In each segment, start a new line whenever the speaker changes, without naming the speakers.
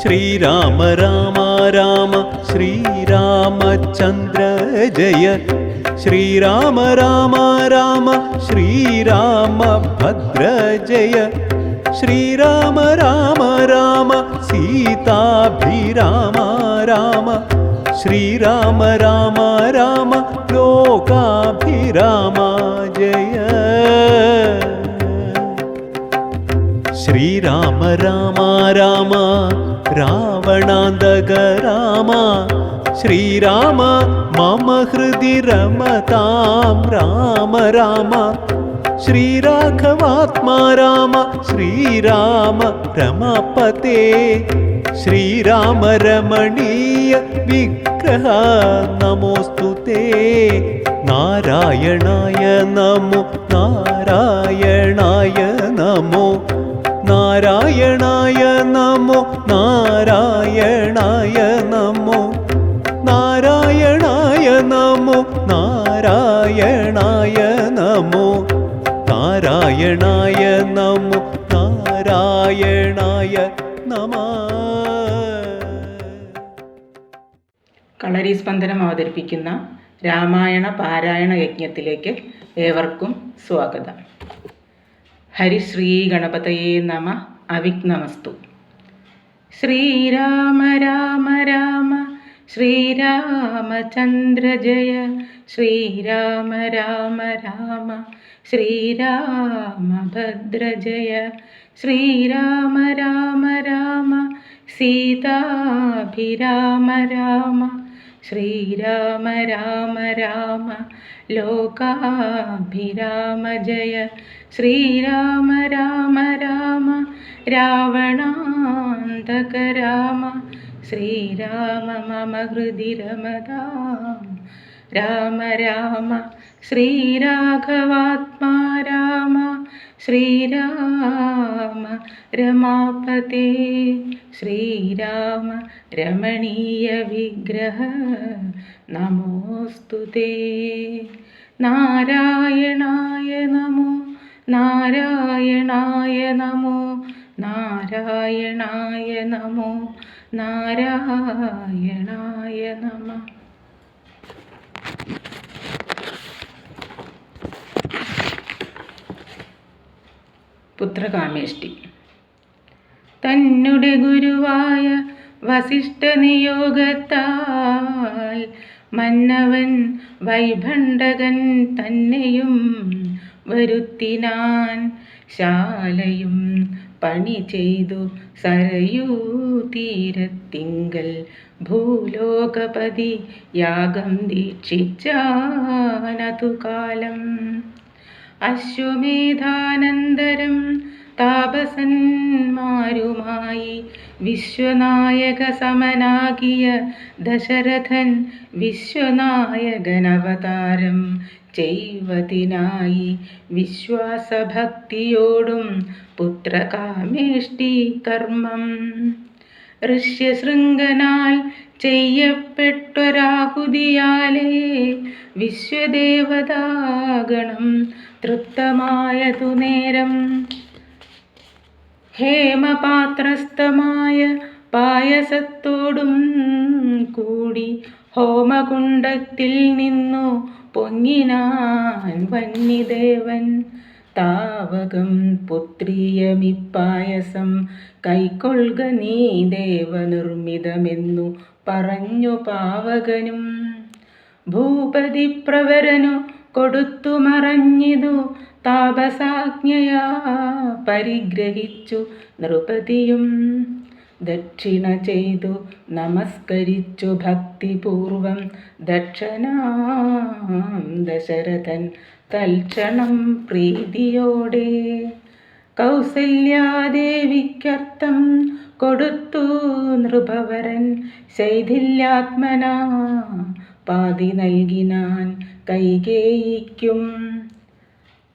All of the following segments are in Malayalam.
ശ്രീരാമ രാമ രാമ ശ്രീരാമചന്ദ്ര ജയ ശ്രീരാമ രാമ രാമ ശ്രീരാമഭദ്ര ജയ ശ്രീരാമ രാമ രാമ സീതാഭിരാമ രാമ ശ്രീരാമ രാമ രാമ ലോകാഭിരാമ ജയ ശ്രീരാമ രാമ രാമ രാവണാന്തക രാമ ശ്രീരാമ മമ ഹൃദി രമതാം രാമ രാമ ശ്രീരാഘവാത്മാ രാമ ശ്രീരാമ രമപതേ ശ്രീരാമ രമണീയ വിഗ്രഹ നമോസ്തുതേ നാരായണായ നമോ നാരായണായ നമോ നാരായണായ നമോ നാരായണായ നമോ നാരായണായ നമോ നാരായണായ നമോ നാരായണായ നമോ നാരായണായ നമഃ.
കളരി സ്പന്ദനം അവതരിപ്പിക്കുന്ന രാമായണ പാരായണ യജ്ഞത്തിലേക്ക് ഏവർക്കും സ്വാഗതം. ഹരിശ്രീ ഗണപതയേ നമ. അവിഘ്നമസ്തു. ശ്രീരാമ രാമ രാമ ശ്രീരാമചന്ദ്ര ജയ ശ്രീരാമ രാമ രാമ ശ്രീരാമഭദ്ര ജയ ശ്രീരാമ രാമ രാമ സീതാഭിരാമ രാമ ശ്രീരാമ രാമ രാമ ലോകാഭിരാമ ജയ ശ്രീരാമ രാമ രാമ രാവണാന്തക രാമ ശ്രീരാമ മമ ഹൃദി രമതാം രാമ രാമ ശ്രീരാഘവാത്മാ രാമ ശ്രീരാമ രമാപതേ ശ്രീരാമ രമണീയ വിഗ്രഹ നമോസ്തുതേ നാരായണായ നമോ നാരായണായ നമോ നാരായണായ നമോ നാരായണായ നമഃ. പുത്രകാമേഷ്ടി. തന്നുടെ ഗുരുവായ വസിഷ്ഠ നിയോഗത്താൽ മന്നവൻ വൈഭണ്ഡകൻ തന്നെയും വരുത്തിനാൻ. ശാലയും പണി ചെയ്തു സരയൂ തീരത്തിങ്കൽ ഭൂലോകപതി യാഗം ദീക്ഷിച്ചാനതു കാലം. അശ്വമേധാനന്തരം താപസന്മാരുമായി വിശ്വനായക സമനാകിയ ദശരഥൻ വിശ്വനായകനവതാരം ചെയ്വതിനായി വിശ്വാസഭക്തിയോടും പുത്രകാമേഷ്ടി കർമ്മം. ഋഷ്യശൃംഗനാൽ ചെയ്യപ്പെട്ടൊരാഹുതിയാലേ വിശ്വദേവതാഗണം തൃപ്തമായതു നേരം. ഹേമപാത്രസ്ഥമായ പായസത്തോടും കൂടി ഹോമകുണ്ഡത്തിൽ നിന്നു പൊങ്ങിനാൻ വന്യദേവൻ. താവകം പുത്രീയമിപ്പായസം കൈക്കൊള്ളുക നീ ദേവനിർമ്മിതമെന്നു പറഞ്ഞു പാവകനും. ഭൂപതി പ്രവരനു കൊടുത്തു മറഞ്ഞിതു താപസാജ്ഞയാ പരിഗ്രഹിച്ചു നൃപതിയും. ദക്ഷിണ ചെയ്തു നമസ്കരിച്ചു ഭക്തിപൂർവം ദക്ഷനാം ദശരഥൻ തൽക്ഷണം പ്രീതിയോടെ. കൗസല്യാദേവിക്കർത്ഥം കൊടുത്തു നൃപവരൻ ശൈഥില്യാത്മനാ പാതി നൽകിനാൻ കൈകേയിക്കും.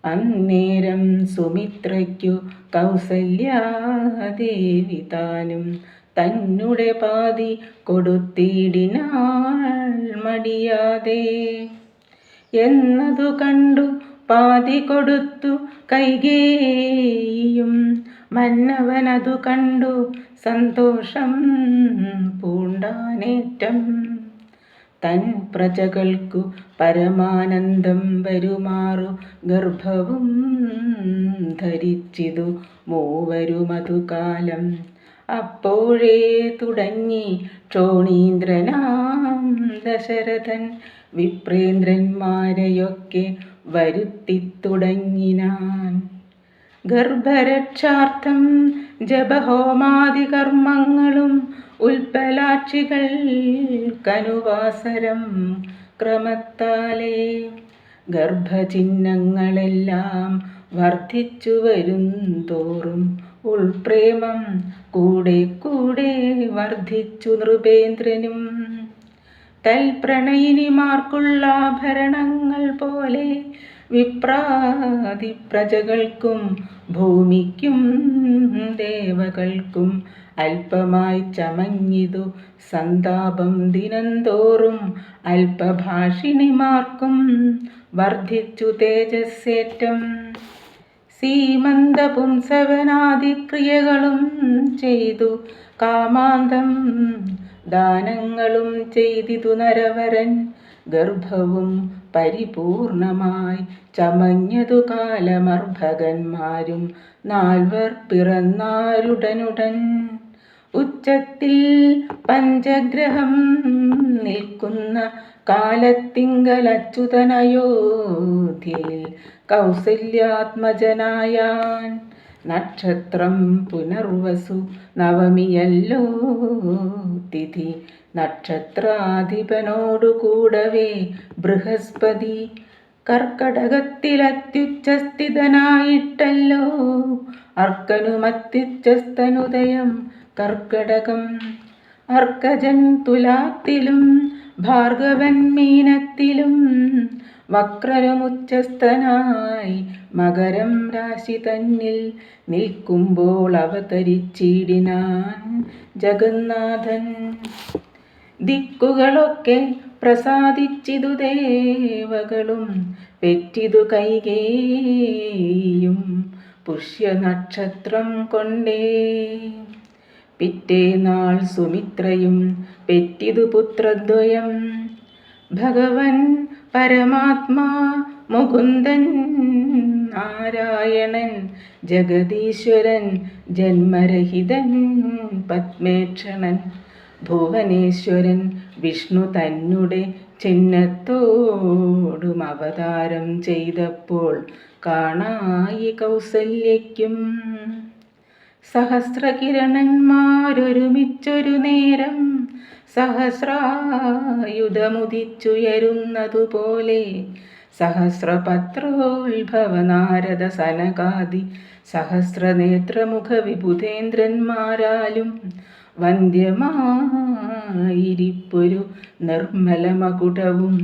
അന്നേരം സുമിത്രയ്ക്കു കൗസല്യാദേവി താനും തന്നുടെ പാതി കൊടുത്തിടിനാൾ മടിയാതെ. എന്നതു കണ്ടു പാതി കൊടുത്തു കൈകേയിയും. മന്നവനതു കണ്ടു സന്തോഷം പൂണ്ടാനേറ്റം. തൻ പ്രജകൾക്കു പരമാനന്ദം വരുമാറു ഗർഭവും ധരിച്ചിതു മൂവരുമതു കാലം. അപ്പോഴേ തുടങ്ങി ക്ഷോണീന്ദ്രനാം ദശരഥൻ വിപ്രേന്ദ്രന്മാരെയൊക്കെ വരുത്തിത്തുടങ്ങിനാൻ. ഗർഭരക്ഷാർത്ഥം ജപഹോമാദി കർമ്മങ്ങളും ഉൽപ്പലാക്ഷികൾക്കനുവാസരം ക്രമത്താലേ. ഗർഭചിഹ്നങ്ങളെല്ലാം വർദ്ധിച്ചു വരും തോറും ഉൾപ്രേമം കൂടെ കൂടെ വർദ്ധിച്ചു നൃപേന്ദ്രനും. തൽപ്രണയിനിമാർക്കുള്ള ആഭരണങ്ങൾ പോലെ വിപ്രാതി പ്രജകൾക്കും ഭൂമിക്കും ദേവകൾക്കും അല്പമായി ചമഞ്ഞിതു സന്താപം ദിനംതോറും. അല്പഭാഷിണിമാർക്കും വർദ്ധിച്ചു തേജസ്സേറ്റം. സീമന്തപുംസവനാദിക്രിയകളും ചെയ്തു കാമാന്തം ദാനങ്ങളും ചെയ്തിതു നരവരൻ. ഗർഭവും പരിപൂർണമായി ചമഞ്ഞതു കാലമർഭകന്മാരും 4 പിറന്നാരുടനുടൻ. ഉച്ചത്തിൽ പഞ്ചഗ്രഹം നിൽക്കുന്ന കാലത്തിങ്കലച്യുതനയോധ്യയിൽ കൗസല്യാത്മജനായാൻ. നക്ഷത്രം പുനർവസു നവമിയല്ലോ തിഥി. നക്ഷത്രാധിപനോടു കൂടവേ ബൃഹസ്പതി. കർക്കടകത്തിലത്യുച്ചസ്ഥിതനായിട്ടല്ലോ അർക്കനുമത്യുച്ചസ്ഥനുദയം കർക്കടകം. അർക്കജൻ തുലാത്തിലും ഭാർഗവൻ മീനത്തിലും വക്രനുമുച്ചസ്ഥനായി മകരം രാശി തന്നിൽ നിൽക്കുമ്പോൾ അവതരിച്ചിടിനാൻ ജഗന്നാഥൻ. ദിക്കുകളൊക്കെ പ്രസാദിച്ചിതു ദേവകളും പെറ്റിതു കൈകേയും പുഷ്യനക്ഷത്രം കൊണ്ടേ. പിറ്റേനാൾ സുമിത്രയും പെറ്റിതു പുത്രദ്വയം. ഭഗവൻ പരമാത്മാ മുകുന്ദൻ നാരായണൻ ജഗദീശ്വരൻ ജന്മരഹിതൻ പത്മേക്ഷണൻ. ഭുവനേശ്വരൻ വിഷ്ണു തന്നെ ചിഹ്നത്തോടും അവതാരം ചെയ്തപ്പോൾ കാണായി കൗസല്യയ്ക്കും. സഹസ്രകിരണന്മാരൊരുമിച്ചൊരു നേരം സഹസ്രായുധമുദിച്ചുയരുന്നതുപോലെ. സഹസ്രപത്രോത്ഭവ നാരദ സനകാദി സഹസ്രനേത്രമുഖ വിബുധേന്ദ്രന്മാരാലും വന്ധ്യമായിരിപ്പൊരു നിർമ്മലമകുടവും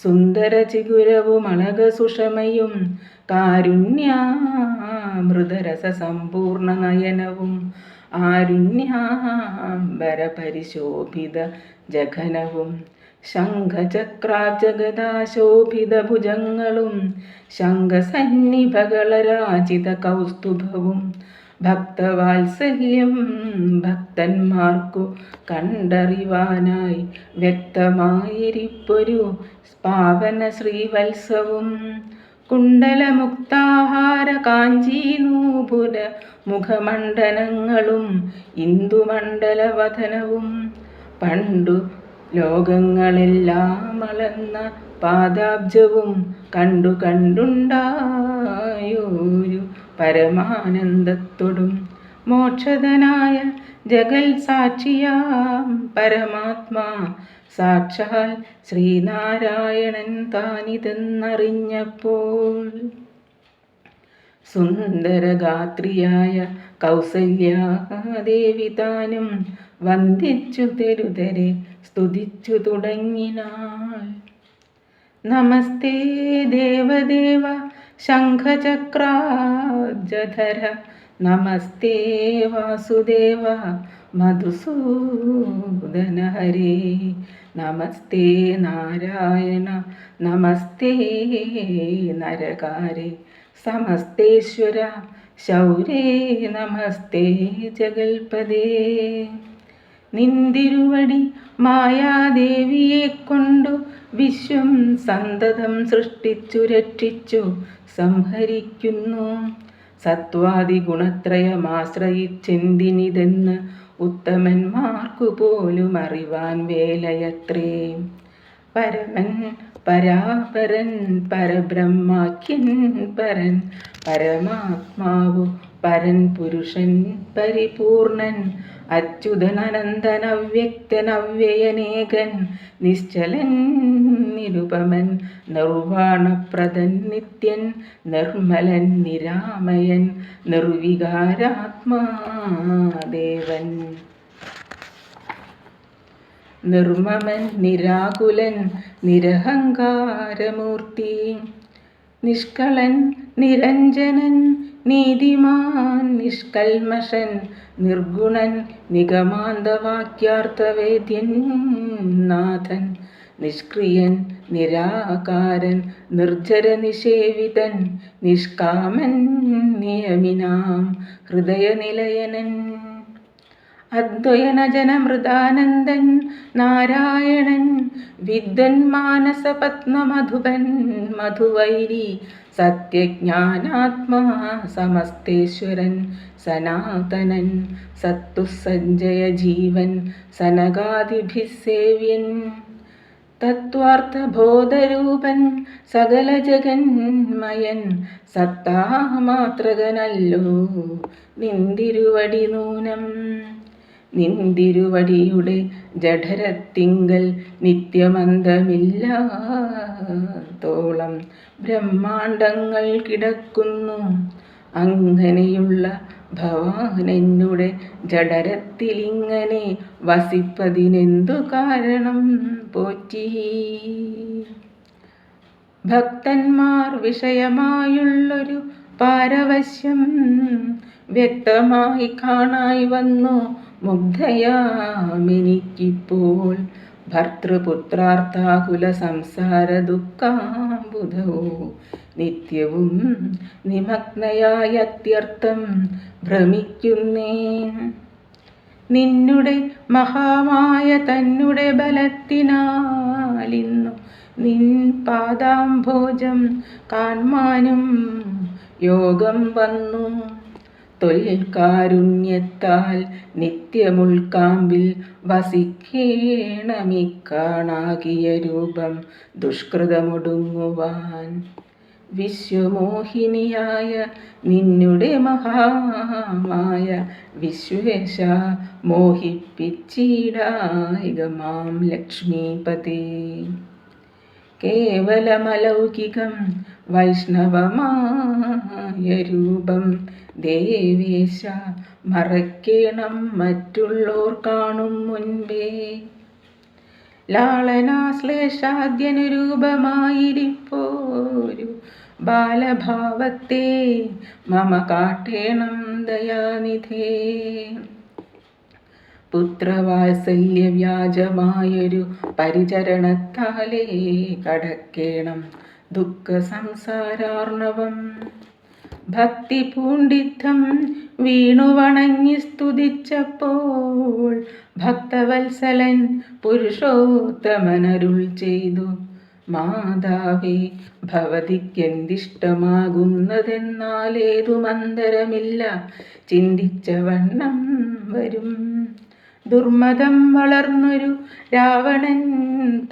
സുന്ദര ചിഗുരവും അളകസുഷമയും കാരുണ്യാമൃതരസ സമ്പൂർണ നയനവും ആരുണ്യാംബര പരിശോഭിത ജഘനവും ശംഖചക്രാജഗദാശോഭിത ഭുജങ്ങളും ശംഖസന്നിഭകളരാജിത കൗസ്തുഭവും. ഭക്തവാത്സല്യം ഭക്തന്മാർക്കു കണ്ടറിവാനായി വ്യക്തമായിരിപ്പൊരു പാവന ശ്രീവത്സവും. കുണ്ടലമുക്താഹാര കാഞ്ചീനൂപുര മുഖമണ്ഡലങ്ങളും ഇന്ദുമണ്ഡലവദനവും. പണ്ടു ലോകങ്ങളെല്ലാം അളന്ന പാദാബ്ജവും കണ്ടു കണ്ടുണ്ടായൊരു പരമാനന്ദത്തോടും മോക്ഷദനായ ജഗൽ സാക്ഷിയാം പരമാത്മാ സാക്ഷാൽ ശ്രീനാരായണൻ താനിതെന്നറിഞ്ഞപ്പോൾ. സുന്ദരഗാത്രിയായ കൗസല്യാദേവി താനും വന്ദിച്ചു തെരുതരെ സ്തുതിച്ചു തുടങ്ങിനാൾ. നമസ്തേ ദേവദേവ ശംഖചക്രാബ്ജധര. നമസ്തേ വാസുദേവ മധുസൂദന ഹരേ. നമസ്തേ നാരായണ നമസ്തേ നരകാരേ. സമസ്തേശ്വര ശൗരേ നമസ്തേ ജഗൽപദേ. നിന്തിരുവടി മായാദേവിയെ കൊണ്ടു വിശ്വം സന്തതം സൃഷ്ടിച്ചു രക്ഷിച്ചു സംഹരിക്കുന്നു. സത്വാദി ഗുണത്രയമാശ്രയിച്ചെന്തിനിതെന്ന് ഉത്തമന്മാർക്കു പോലും അറിവാൻ വേലയത്രേ. പരമൻ പരാപരൻ പരബ്രഹ്മാഖ്യൻ പരൻ പരമാത്മാവു പരൻ പുരുഷൻ പരിപൂർണൻ അച്യുതൻ അനന്തൻ അവ്യക്തൻ അവ്യയനേകൻ നിശ്ചലൻ നിരുപമൻ നിർവാണപ്രദൻ നിത്യൻ നിർമ്മലൻ നിരാമയൻ നിർവികാരാത്മാദേവൻ നിർമ്മമൻ നിരാകുലൻ നിരഹങ്കാരമൂർത്തി നിഷ്കളൻ നിരഞ്ജനൻ നീതിമാൻ നിഷ്കൽമഷൻ നിർഗുണൻ നിഗമാന്തവാക്യാർത്ഥവേദ്യൻ നാഥൻ നിഷ്ക്രിയൻ നിരാകാരൻ നിർജ്ജരനിഷേവിതൻ നിഷ്കാമൻ നിയമിനാം ഹൃദയനിലയനൻ അദ്വയനജനമൃതാനന്ദൻ നാരായണൻ വിദ്വൻ മാനസപത്മമധുപൻ മധുവൈരി സത്യജ്ഞാനാത്മാ സമസ്തേശ്വരൻ സനാതനൻ സത്തുസഞ്ജയ ജീവൻ സനകാദിഭിസേവ്യൻ തത്വാർത്ഥബോധരൂപൻ സകല ജഗന്മയൻ സത്താമാത്രകനല്ലോ നിന്തിരുവടി നൂനം. നിന്തിരുവടിയുടെ ജഠരത്തിങ്കൽ നിത്യമന്തമില്ലാത്തോളം ബ്രഹ്മാണ്ടങ്ങൾ കിടക്കുന്നു. അങ്ങനെയുള്ള ഭവാനെന്നുടെ ജഠരത്തിലിങ്ങനെ വസിപ്പതിനെന്തു കാരണം പോറ്റി? ഭക്തന്മാർ വിഷയമായുള്ളൊരു പാരവശ്യം വ്യക്തമായി കാണായി വന്നു മുഗ്ധയാമെനിക്കിപ്പോൾ. ഭർത്തൃപുത്രാർത്ഥാകുല സംസാര ദുഃഖാംബുധോ നിത്യവും നിമഗ്നയായ അത്യർത്ഥം ഭ്രമിക്കുന്നേൻ. നിന്നുടെ മഹാമായ തന്നുടെ ബലത്തിനാലിന്നു നിൻ പാദാംഭോജം കാൺമാനും യോഗം വന്നു. തൊൽക്കാരുണ്യത്താൽ നിത്യമുൾക്കാമ്പിൽ വസിക്കേണമിക്കാണാകിയ രൂപം ദുഷ്കൃതമൊടുങ്ങുവാൻ. വിശ്വമോഹിനിയായ നിന്നുടെ മഹാമായ വിശ്വേശ മോഹിപ്പിച്ചിടായിക മാം ലക്ഷ്മീപതേ. കേവലമലൗകികം വൈഷ്ണവമായ രൂപം ദേവേശ മറയ്ക്കേണം മറ്റുള്ളോർ കാണും മുൻപേ. ലാളനാശ്ലേഷാദ്യനുരൂപമായിരിപ്പോരു ബാലഭാവത്തെ മമ കാട്ടേണം ദയാനിധേ. പുത്രവാത്സല്യവ്യാജമായൊരു പരിചരണത്താലേ കടക്കേണം ദുഃഖ സംസാരാർണവം. ഭക്തി പൂണ്ടിത്തം വീണുവണങ്ങി സ്തുതിച്ചപ്പോൾ ഭക്തവത്സലൻ പുരുഷോത്തമനരുൾ ചെയ്തു, മാതാവേ ഭവതിക്കെന്തിഷ്ടമാകുന്നതെന്നാലേതു മന്ദരമില്ല ചിന്തിച്ച വണ്ണം വരും. ദുർമതം വളർന്നൊരു രാവണൻ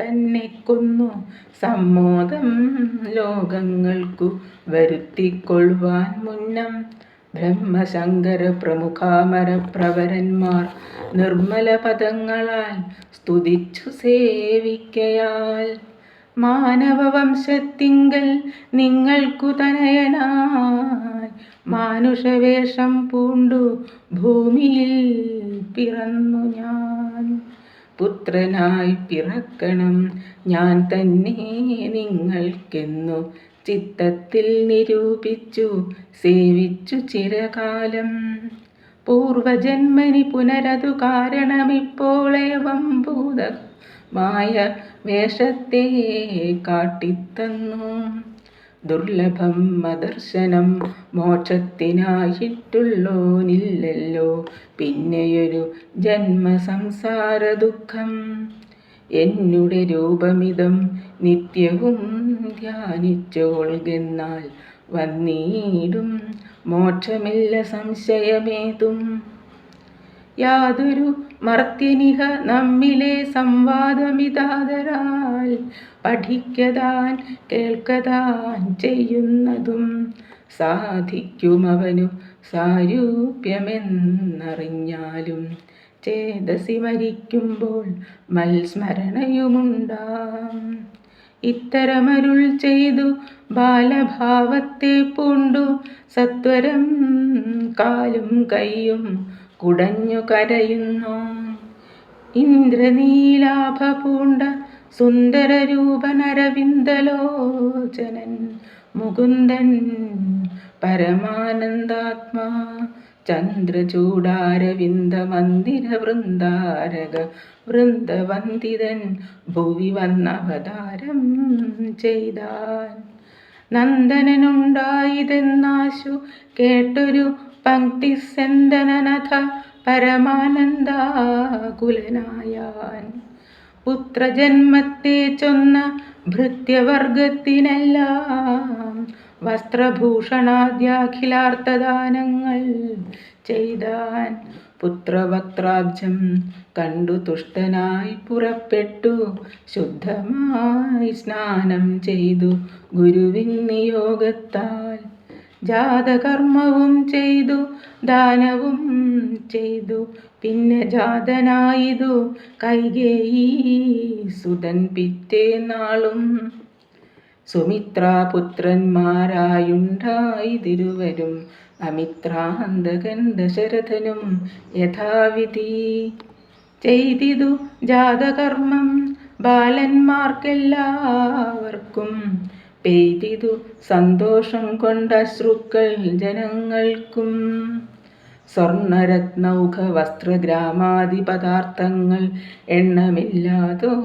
തന്നെ കൊന്നു സമ്മോദം ലോകങ്ങൾക്കു വരുത്തിക്കൊള്ളുവാൻ മുന്നം. ബ്രഹ്മശങ്കര പ്രമുഖാമരപ്രവരന്മാർ നിർമ്മല പദങ്ങളാൽ സ്തുതിച്ചു സേവിക്കയാൽ മാനവവംശത്തിങ്കൽ നിങ്ങൾക്കു തനയനായി മാനുഷവേഷം പൂണ്ടു ഭൂമിയിൽ പിറന്നു ഞാൻ. പുത്രനായി പിറക്കണം ഞാൻ തന്നെ നിങ്ങൾക്കെന്നു ചിത്തത്തിൽ നിരൂപിച്ചു സേവിച്ചു ചിരകാലം. പൂർവജന്മനി പുനരതു കാരണമിപ്പോളേവം ഭൂതമായ വേഷത്തെ കാട്ടിത്തന്നു. ദുർലഭം മദർശനം മോക്ഷത്തിനായിട്ടുള്ളോനില്ലല്ലോ പിന്നെയൊരു ജന്മസംസാര ദുഃഖം. എന്നുടെ രൂപമിതം നിത്യവും ധ്യാനിച്ചോൾകെന്നാൽ വന്നീടും മോക്ഷമില്ല സംശയമേതും. യാതൊരു മർത്യനിഹ നമ്മിലെ സംവാദമിതാദരാൽ പഠിക്കതാൻ കേൾക്കതാൻ ചെയ്യുന്നതും സാധിക്കുമവനു സാരൂപ്യമെന്നറിഞ്ഞാലും ചേതസി മരിക്കുമ്പോൾ മൽസ്മരണയുമുണ്ടാം. ഇത്തരമരുൾ ചെയ്തു ബാലഭാവത്തെ പൂണ്ടു സത്വരം കാലും കൈയും കുടഞ്ഞു കരയുന്നു. ഇന്ദ്രനീലാഭ പൂണ്ട സുന്ദരരൂപനരവിന്ദലോചനൻ മുകുന്ദൻ പരമാനന്ദാത്മാ ചന്ദ്രചൂഡാരവിന്ദ മന്ദിര വൃന്ദാരക വൃന്ദവന്ദിതൻ ഭുവി വന്നവതാരം ചെയ്താൻ. നന്ദനനുണ്ടായതെന്നാശു കേട്ടൊരു പങ്ക്തി സെന്തനനഥ പരമാനന്ദാകുലനായാൻ. പുത്രജന്മത്തെ ചൊന്ന ഭൃത്യവർഗത്തിനെല്ലാം വസ്ത്രഭൂഷണാദ്യാഖിലാർത്ഥദാനങ്ങൾ ചെയ്താൻ. പുത്രവക്ത്രാബ്ജം കണ്ടു തുഷ്ടനായി പുറപ്പെട്ടു ശുദ്ധമായി സ്നാനം ചെയ്തു ഗുരുവിൻ നിയോഗത്താൽ. ജാതകർമ്മവും ചെയ്തു ദാനവും ചെയ്തു പിന്നെ ജാതനായിതു കൈകേയീ സുതൻ പിറ്റേന്നാളും. സുമിത്രാപുത്രന്മാരായുണ്ടായതിരുവരും അമിത്രാന്തകൻ ദശരഥനും യഥാവിധി ചെയ്തിതു ജാതകർമ്മം ബാലന്മാർക്കെല്ലാവർക്കും. പെയ്തിതു സന്തോഷം കൊണ്ട അശ്രുക്കൾ ജനങ്ങൾക്കും. സ്വർണരത്നൗഘ വസ്ത്രഗ്രാമാദി പദാർത്ഥങ്ങൾ എണ്ണമില്ലാതോളം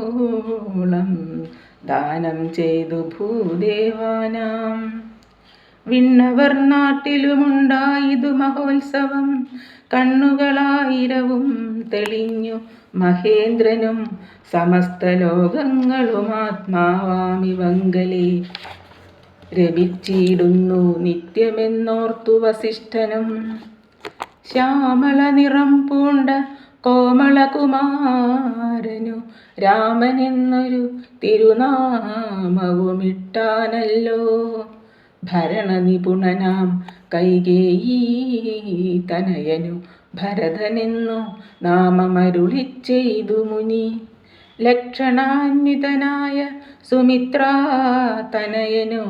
ദാനം ചെയ്തു ഭൂദേവാനാം. വിണ്ണവർ നാട്ടിലുമുണ്ടായിതു മഹോത്സവം. കണ്ണുകളായിരവും തെളിഞ്ഞു മഹേന്ദ്രനും സമസ്ത ലോകങ്ങളും ആത്മാവാമിവങ്കലേ രമിച്ചിടുന്നു നിത്യമെന്നോർത്തു വസിഷ്ഠനും. ശ്യാമള നിറം പൂണ്ട കോമളകുമാരനു രാമനെന്നൊരു തിരുനാമവുമിട്ടാനല്ലോ. ഭരണനിപുണനാം കൈകേയീ തനയനു ഭരതനെന്നു നാമമരുളിച്ചെയ്തു മുനി. ലക്ഷണാന്വിതനായ സുമിത്രാ തനയനു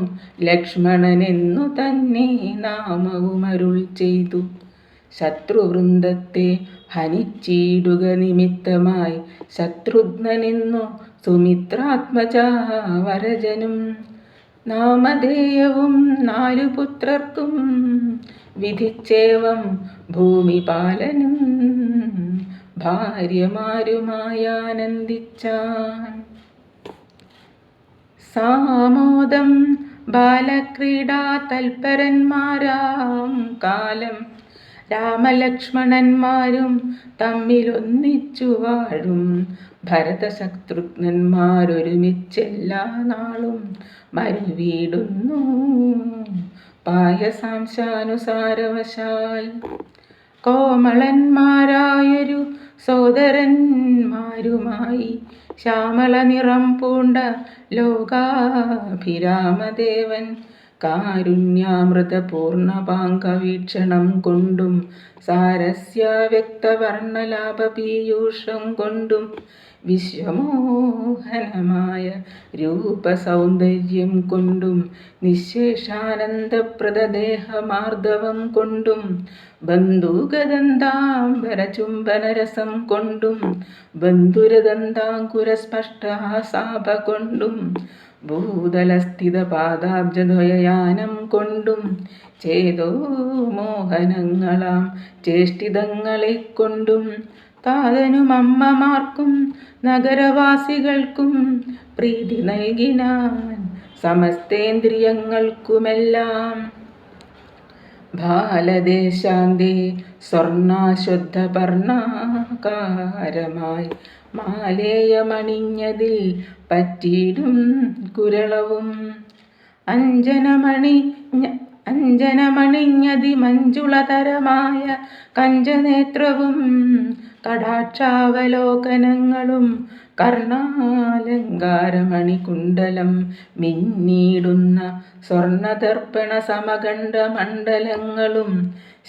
ലക്ഷ്മണനെന്നു തന്നെ നാമവുമരുൾ ചെയ്തു. ശത്രുവൃന്ദത്തെ ഹനിച്ചിടുക നിമിത്തമായി ശത്രുഘ്നനെന്നു സുമിത്രാത്മജാ വരജനും. നാമധേയവും 4 പുത്രർക്കും വിധിച്ചേവം ഭൂമിപാലനും ഭാര്യമാരുമായാനന്ദിച്ചാൻ. സാമോദം ബാലക്രീഡാ തൽപരന്മാരാം കാലം രാമലക്ഷ്മണന്മാരും തമ്മിലൊന്നിച്ചു വാഴും. ഭരതശത്രുഘ്നന്മാരൊരുമിച്ചെല്ലാ നാളും മരുവീടുന്നു പായസാംശാനുസാരവശാൽ. കോമളന്മാരായൊരു സോദരന്മാരുമായി ശ്യാമള നിറം പൂണ്ട ലോകാഭിരാമദേവൻ കാരുണ്യാമൃതപൂർണപാങ്കവീക്ഷണം കൊണ്ടും സാരസ്യ വ്യക്തവർണ്ണലാഭപീയൂഷം കൊണ്ടും വിശ്വമോഹനമായ രൂപസൗന്ദര്യം കൊണ്ടും നിശേഷാനന്ദപ്രദദേഹമാർദ്ദവം കൊണ്ടും ബന്ധൂകദന്താംബരചുംബനരസം കൊണ്ടും ബന്ധുരദന്താങ്കുരസ്പഷ്ടഹാസാഭ കൊണ്ടും ഭൂതലസ്ഥിത പാദാബ്ജദ്വയയാനം കൊണ്ടും ചേതോ മോഹനങ്ങളാം ചേഷ്ടിതങ്ങളെ കൊണ്ടും താതനും അമ്മമാർക്കും നഗരവാസികൾക്കും പ്രീതി നൽകിനാൻ സമസ്തേന്ദ്രിയങ്ങൾക്കുമെല്ലാം. ബാലദേശാന്തേ സ്വർണാശുദ്ധപർണാകാരമായി മാലേയമണിഞ്ഞതിൽ പറ്റിയിടും കുരളവും അഞ്ജനമണിഞ്ഞതി മഞ്ജുളതരമായ കഞ്ചനേത്രവും കടാക്ഷാവലോകനങ്ങളും കർണാലങ്കാരമണികുണ്ടലം മിന്നിടുന്ന സ്വർണദർപ്പണ സമകണ്ഠ മണ്ഡലങ്ങളും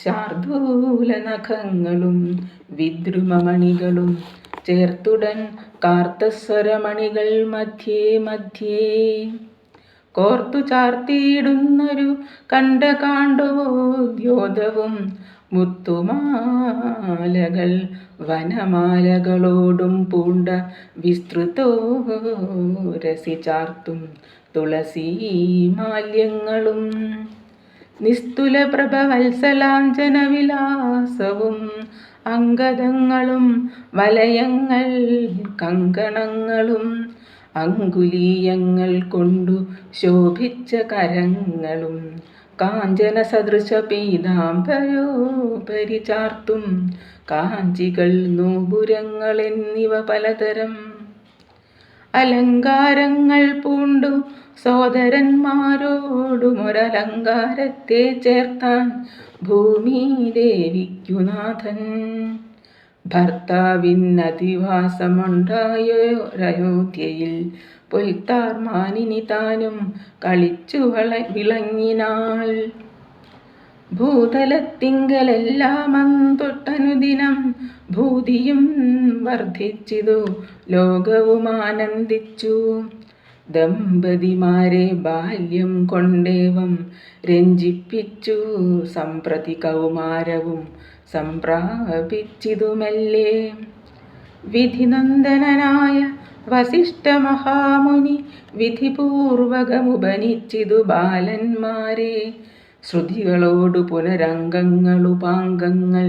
ശാർദൂലനഖങ്ങളും വിദ്രുമമണികളും ചേർത്തുടൻ കാർത്തസ്വരമണികൾ മധ്യേ മധ്യേ കോർത്തു ചാർത്തിയിടുന്നൊരു കണ്ഠകാണ്ഡോദ്യോതവും മുത്തുമാലകൾ വനമാലകളോടും പൂണ്ട വിസ്തൃതോരസി ചാർത്തും തുളസീമാല്യങ്ങളും നിസ്തുല പ്രഭവത്സലാഞ്ജന വിലാസവും അംഗദങ്ങളും വലയങ്ങൾ കങ്കണങ്ങളും അങ്കുലീയങ്ങൾ കൊണ്ടു ശോഭിച്ച കരങ്ങളും കാഞ്ചന സദൃശ പീതാംബരോപരി ചാർത്തും കാഞ്ചികൾ നൂപുരങ്ങൾ എന്നിവ പലതരം അലങ്കാരങ്ങൾ പൂണ്ടു സോദരന്മാരോടുമൊരലങ്കാരത്തെ ചേർത്താൻ ഭൂമിദേവിക്കുനാഥൻ ഭർത്താവിനധിവാസമുണ്ടായൊരയോധ്യയിൽ പൊൽത്താർമാനിനി താനും കളിച്ചു വിളങ്ങിനാൾ. ഭൂതലത്തിങ്കലെല്ലാമന്തൊട്ടനുദിനം ഭൂതിയും വർദ്ധിച്ചിതു ലോകവും ആനന്ദിച്ചു. ദമ്പതിമാരെ ബാല്യം കൊണ്ടേവം രഞ്ജിപ്പിച്ചു സംപ്രതി കൗമാരവും സംപ്രാപിച്ചിതു മെല്ലെ. വിധിനന്ദനായ വസിഷ്ഠ മഹാമുനി വിധിപൂർവകമുപനിച്ചിതു ബാലന്മാരെ. ശ്രുതികളോടു പുനരംഗങ്ങളുപാംഗങ്ങൾ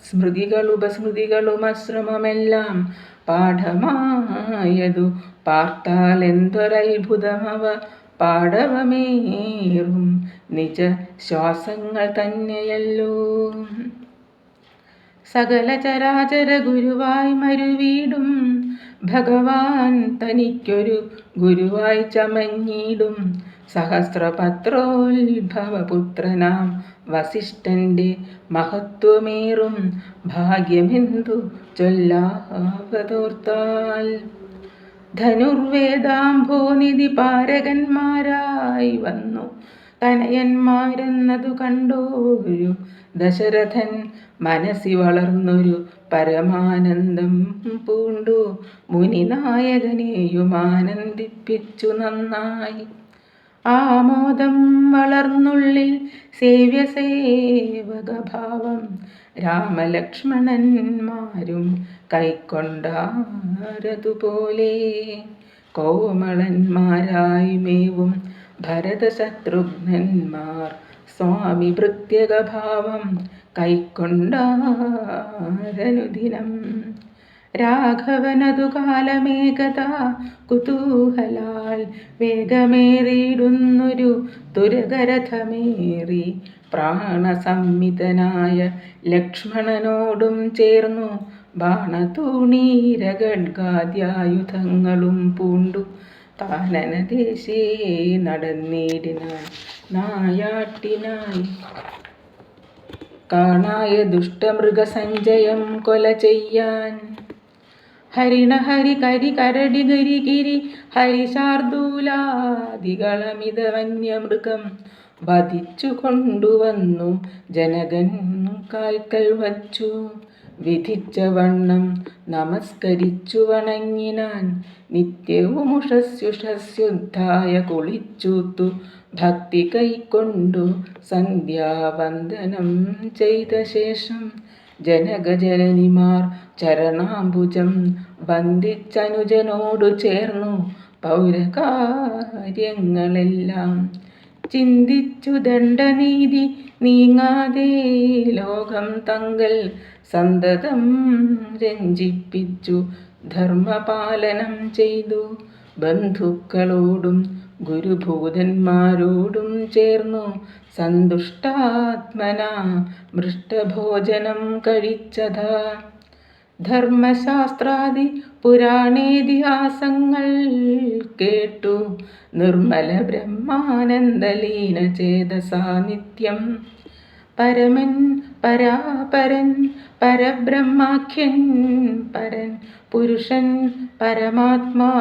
സ്മൃതികളുപസ്മൃതികളുമശ്രമമെല്ലാം പാഠമായതു പാർത്താലെന്തൊരത്ഭുതമവ പാടവമേറും നിജ ശ്വാസങ്ങൾ തന്നെയല്ലോ. സകല ചരാചര ഗുരുവായി മരുവീടും ഭഗവാൻ തനിക്കൊരു ഗുരുവായി ചമഞ്ഞിടും. സഹസ്രപത്രോത്ഭവപുത്രനാം വസിഷ്ഠന്റെ മഹത്വമേറും ഭാഗ്യമെന്തു ചൊല്ലാവതോർത്താൽ. ധനുർവേദാംഭോനിധി പാരകന്മാരായി വന്നു തനയന്മാരെന്നതു കണ്ടോരു ദശരഥൻ മനസ്സി വളർന്നൊരു പരമാനന്ദം പൂണ്ടു മുനിനായകനെയും ആനന്ദിപ്പിച്ചു നന്നായി. ആമോദം വളർന്നുള്ളിൽ സേവ്യസേവകഭാവം രാമലക്ഷ്മണന്മാരും കൈക്കൊണ്ടാരതുപോലെ. കോമളന്മാരായി മേവും ഭരതശത്രുഘ്നന്മാർ സ്വാമി ഭൃത്യകഭാവം കൈക്കൊണ്ടാരനുദിനം. രാഘവനതു കാലമേകതാ കുതൂഹലാൽ വേഗമേറിയിടുന്നൊരു തുരകരഥമേറി പ്രാണസംമിതനായ ലക്ഷ്മണനോടും ചേർന്നു ബാണതൂണീരഖഡ്ഗാദ്യായുധങ്ങളും പൂണ്ടു കാനനദേശേ നടന്നിടിനാൻ നായാട്ടിനായി. കാണായ ദുഷ്ടമൃഗസഞ്ചയം കൊല ചെയ്യാൻ ഹരിണഹരി കരി കരടി ഗരി ഗിരി ഹരിശാർദൂലാദികളമിത വന്യമൃഗം വധിച്ചു കൊണ്ടുവന്നു ജനകൻ കാൽക്കൽ വച്ചു. വിധിച്ച വണ്ണം നമസ്കരിച്ചു വണങ്ങിനാൻ നിത്യവുമുഷസ്യുഷസ്യുദ്ധായ കുളിച്ചൂത്തു ഭക്തി കൈക്കൊണ്ടു സന്ധ്യാവന്ദനം ചെയ്ത ശേഷം ജനകജനനിമാർ ചരണാംബുജം വന്ദിച്ചനുജനോടു ചേർന്നു പൗരകാര്യങ്ങളെല്ലാം ചിന്തിച്ചു ദണ്ഡനീതി നീങ്ങാതെ ലോകം തങ്കൽ സന്തതം രഞ്ജിപ്പിച്ചു ധർമ്മപാലനം ചെയ്തു. ബന്ധുക്കളോടും ഗുരുഭൂതന്മാരോടും ചേർന്നു സന്തുഷ്ടാത്മന മൃഷ്ടഭോജനം കഴിച്ചതാ. ധർമ്മശാസ്ത്രാദി പുരാണേതിഹാസങ്ങൾ കേട്ടു നിർമ്മല ബ്രഹ്മാനന്ദലീന ചേതസാ നിത്യം പരമൻ പരാപരൻ പരബ്രഹ്മാഖ്യൻ പരൻ പുരുഷൻ പരമാത്മാ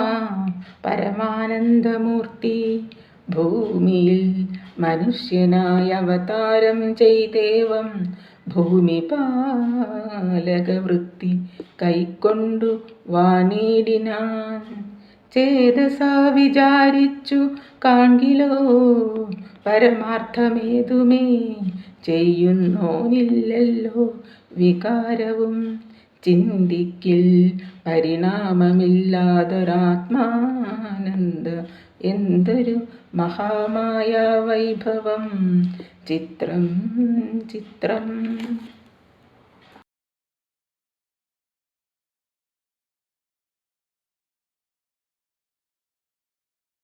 പരമാനന്ദമൂർത്തി ഭൂമിയിൽ മനുഷ്യനായ അവതാരം ചെയ്തേവം ഭൂമിപാലകവൃത്തി കൈക്കൊണ്ടു വാണിടിനാൻ. ചേതസാ വിചാരിച്ചു കാൺകിലോ പരമാർത്ഥമേതുമേ ചെയ്യുന്നോനില്ലല്ലോ വികാരവും ചിന്തിക്കിൽ പരിണാമമില്ലാതൊരാത്മാനന്ദ എന്തൊരു മഹാമായ വൈഭവം ചിത്രം ചിത്രം.